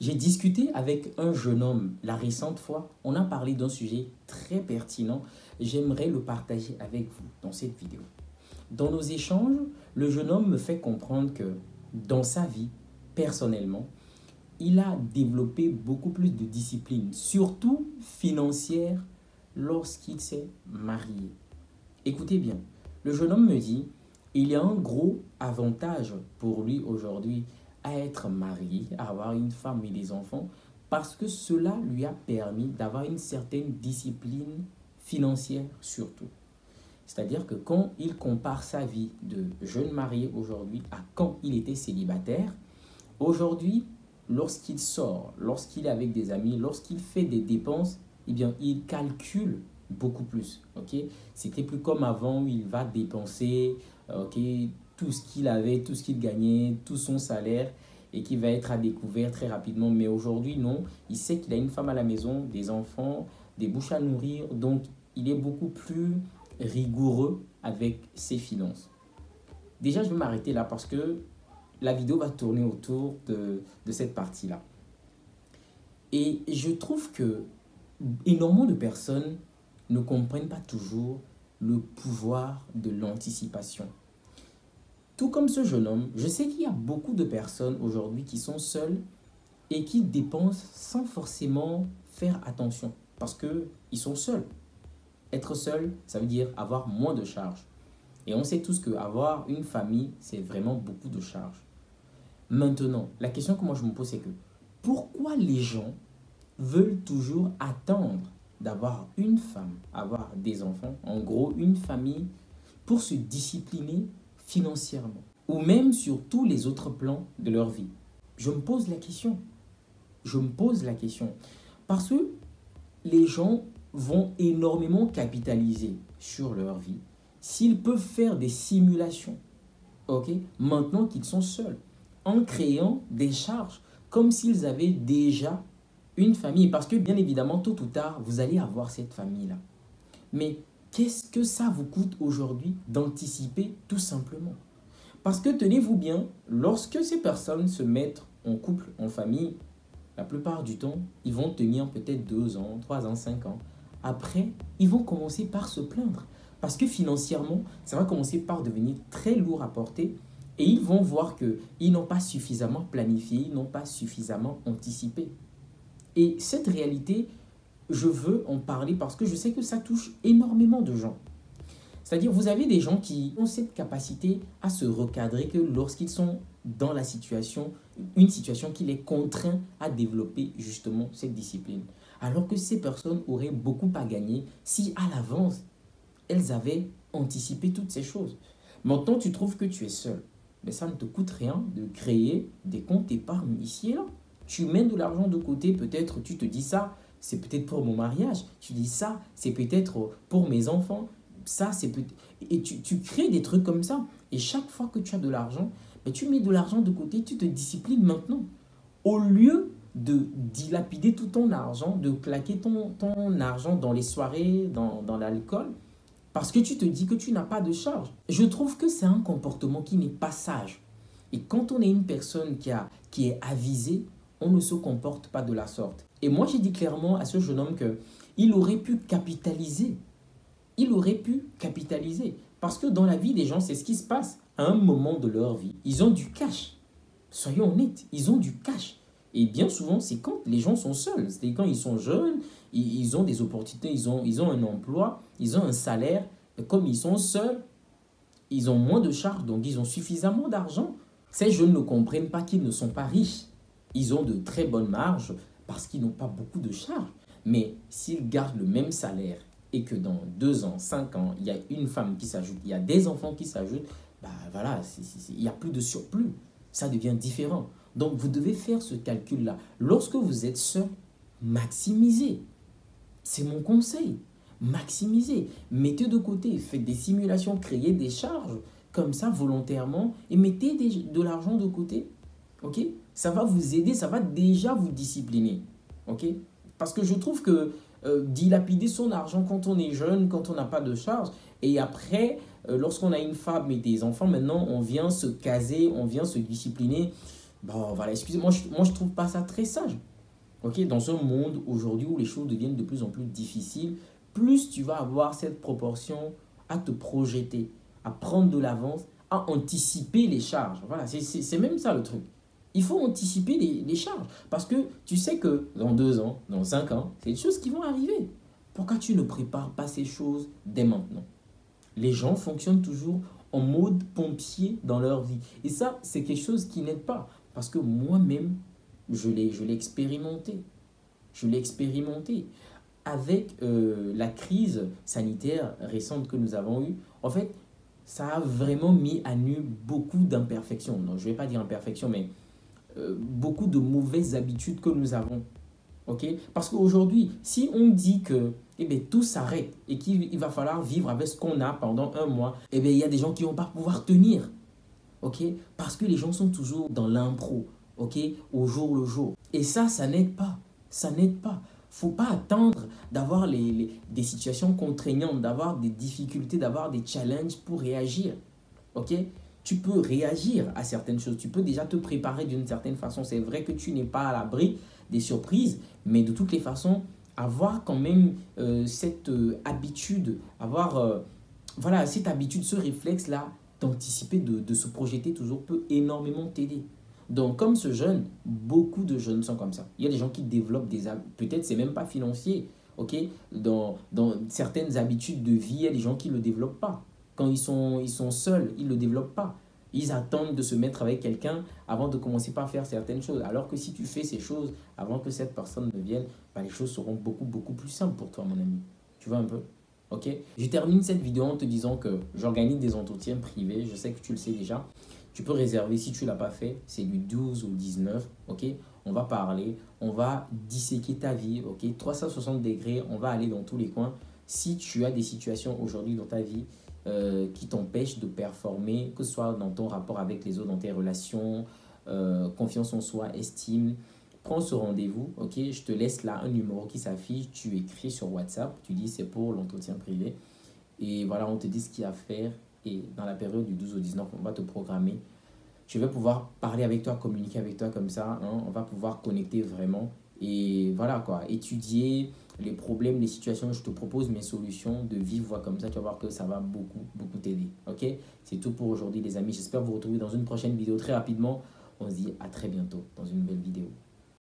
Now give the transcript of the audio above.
J'ai discuté avec un jeune homme la récente fois. On a parlé d'un sujet très pertinent. J'aimerais le partager avec vous dans cette vidéo. Dans nos échanges, le jeune homme me fait comprendre que dans sa vie, personnellement, il a développé beaucoup plus de discipline, surtout financière, lorsqu'il s'est marié. Écoutez bien, le jeune homme me dit, il y a un gros avantage pour lui aujourd'hui à être marié, à avoir une femme et des enfants, parce que cela lui a permis d'avoir une certaine discipline financière surtout. C'est-à-dire que quand il compare sa vie de jeune marié aujourd'hui à quand il était célibataire, aujourd'hui, lorsqu'il sort, lorsqu'il est avec des amis, lorsqu'il fait des dépenses, eh bien, il calcule beaucoup plus. Okay? C'était plus comme avant où il va dépenser tout ce qu'il avait, tout ce qu'il gagnait, tout son salaire et qui va être à découvert très rapidement. Mais aujourd'hui, non. Il sait qu'il a une femme à la maison, des enfants, des bouches à nourrir. Donc, il est beaucoup plus rigoureux avec ses finances. Déjà, je vais m'arrêter là parce que la vidéo va tourner autour de cette partie-là. Et je trouve que énormément de personnes ne comprennent pas toujours le pouvoir de l'anticipation. Tout comme ce jeune homme, je sais qu'il y a beaucoup de personnes aujourd'hui qui sont seules et qui dépensent sans forcément faire attention parce qu'ils sont seuls. Être seul, ça veut dire avoir moins de charges. Et on sait tous qu'avoir une famille, c'est vraiment beaucoup de charges. Maintenant, la question que moi je me pose, c'est que pourquoi les gens veulent toujours attendre d'avoir une femme, avoir des enfants, en gros une famille, pour se discipliner financièrement ou même sur tous les autres plans de leur vie? Je me pose la question. Je me pose la question. Parce que les gens vont énormément capitaliser sur leur vie s'ils peuvent faire des simulations, maintenant qu'ils sont seuls, en créant des charges comme s'ils avaient déjà une famille. Parce que bien évidemment, tôt ou tard, vous allez avoir cette famille-là. Mais qu'est-ce que ça vous coûte aujourd'hui d'anticiper tout simplement? Parce que tenez-vous bien, lorsque ces personnes se mettent en couple, en famille, la plupart du temps, ils vont tenir peut-être 2 ans, 3 ans, 5 ans. Après, ils vont commencer par se plaindre. Parce que financièrement, ça va commencer par devenir très lourd à porter. Et ils vont voir qu'ils n'ont pas suffisamment planifié, ils n'ont pas suffisamment anticipé. Et cette réalité, je veux en parler parce que je sais que ça touche énormément de gens. C'est-à-dire, vous avez des gens qui ont cette capacité à se recadrer que lorsqu'ils sont dans la situation, une situation qui les contraint à développer justement cette discipline. Alors que ces personnes auraient beaucoup à gagner si à l'avance, elles avaient anticipé toutes ces choses. Maintenant, tu trouves que tu es seul. Mais ça ne te coûte rien de créer des comptes épargne ici et là. Tu mets de l'argent de côté, peut-être tu te dis ça, c'est peut-être pour mon mariage. Tu dis ça, c'est peut-être pour mes enfants. Ça, c'est peut-être... Et tu crées des trucs comme ça. Et chaque fois que tu as de l'argent, tu mets de l'argent de côté, tu te disciplines maintenant. Au lieu de dilapider tout ton argent, de claquer ton argent dans les soirées, dans l'alcool, parce que tu te dis que tu n'as pas de charge. Je trouve que c'est un comportement qui n'est pas sage. Et quand on est une personne qui est avisée, on ne se comporte pas de la sorte. Et moi, j'ai dit clairement à ce jeune homme qu'il aurait pu capitaliser. Il aurait pu capitaliser. Parce que dans la vie des gens, c'est ce qui se passe à un moment de leur vie. Ils ont du cash. Soyons honnêtes, ils ont du cash. Et bien souvent, c'est quand les gens sont seuls. C'est quand ils sont jeunes, ils ont des opportunités, ils ont un emploi, ils ont un salaire. Et comme ils sont seuls, ils ont moins de charges, donc ils ont suffisamment d'argent. Ces jeunes ne comprennent pas qu'ils ne sont pas riches. Ils ont de très bonnes marges parce qu'ils n'ont pas beaucoup de charges. Mais s'ils gardent le même salaire et que dans 2 ans, 5 ans, il y a une femme qui s'ajoute, il y a des enfants qui s'ajoutent, voilà, il n'y a plus de surplus. Ça devient différent. Donc, vous devez faire ce calcul-là. Lorsque vous êtes seul, maximisez. C'est mon conseil. Maximisez. Mettez de côté. Faites des simulations. Créez des charges comme ça volontairement et mettez de l'argent de côté. OK? Ça va vous aider. Ça va déjà vous discipliner. OK? Parce que je trouve que dilapider son argent quand on est jeune, quand on n'a pas de charges, et après, lorsqu'on a une femme et des enfants, maintenant, on vient se caser, on vient se discipliner. Bon, voilà, excusez-moi, moi, je trouve pas ça très sage. Ok, dans un monde aujourd'hui où les choses deviennent de plus en plus difficiles, plus tu vas avoir cette proportion à te projeter, à prendre de l'avance, à anticiper les charges. Voilà, c'est même ça le truc. Il faut anticiper les charges parce que tu sais que dans 2 ans, dans 5 ans, c'est des choses qui vont arriver. Pourquoi tu ne prépares pas ces choses dès maintenant? Les gens fonctionnent toujours en mode pompier dans leur vie. Et ça, c'est quelque chose qui n'aide pas. Parce que moi-même, je l'ai expérimenté. Je l'ai expérimenté. Avec la crise sanitaire récente que nous avons eue, en fait, ça a vraiment mis à nu beaucoup d'imperfections. Non, je ne vais pas dire imperfections, mais beaucoup de mauvaises habitudes que nous avons. Ok? Parce qu'aujourd'hui, si on dit que eh bien, tout s'arrête et qu'il va falloir vivre avec ce qu'on a pendant un mois, eh bien, il y a des gens qui ne vont pas pouvoir tenir. Ok? Parce que les gens sont toujours dans l'impro, ok? Au jour le jour. Et ça n'aide pas. Ça n'aide pas. Faut pas attendre d'avoir des situations contraignantes, d'avoir des difficultés, d'avoir des challenges pour réagir. Ok? Tu peux réagir à certaines choses. Tu peux déjà te préparer d'une certaine façon. C'est vrai que tu n'es pas à l'abri des surprises, mais de toutes les façons, avoir quand même cette habitude, avoir voilà, cette habitude, ce réflexe-là d'anticiper, de se projeter toujours peut énormément t'aider. Donc, comme ce jeune, beaucoup de jeunes sont comme ça. Il y a des gens qui développent peut-être c'est même pas financier, ok? Dans certaines habitudes de vie, il y a des gens qui ne le développent pas. Quand ils sont seuls, ils ne le développent pas. Ils attendent de se mettre avec quelqu'un avant de commencer par faire certaines choses. Alors que si tu fais ces choses avant que cette personne ne vienne, bah, les choses seront beaucoup, beaucoup plus simples pour toi, mon ami. Tu vois un peu? Ok? Je termine cette vidéo en te disant que j'organise des entretiens privés. Je sais que tu le sais déjà. Tu peux réserver si tu ne l'as pas fait. C'est du 12 au 19. Ok? On va parler. On va disséquer ta vie. Ok? 360 degrés. On va aller dans tous les coins. Si tu as des situations aujourd'hui dans ta vie qui t'empêchent de performer, que ce soit dans ton rapport avec les autres, dans tes relations, confiance en soi, estime, prends ce rendez-vous, ok? Je te laisse là un numéro qui s'affiche, tu écris sur WhatsApp, tu dis c'est pour l'entretien privé. Et voilà, on te dit ce qu'il y a à faire. Et dans la période du 12 au 19, on va te programmer. Je vais pouvoir parler avec toi, communiquer avec toi comme ça. Hein, on va pouvoir connecter vraiment. Et voilà quoi, étudier les problèmes, les situations. Je te propose mes solutions de vive voix comme ça. Tu vas voir que ça va beaucoup, beaucoup t'aider. Ok? C'est tout pour aujourd'hui les amis. J'espère vous retrouver dans une prochaine vidéo très rapidement. On se dit à très bientôt dans une nouvelle vidéo.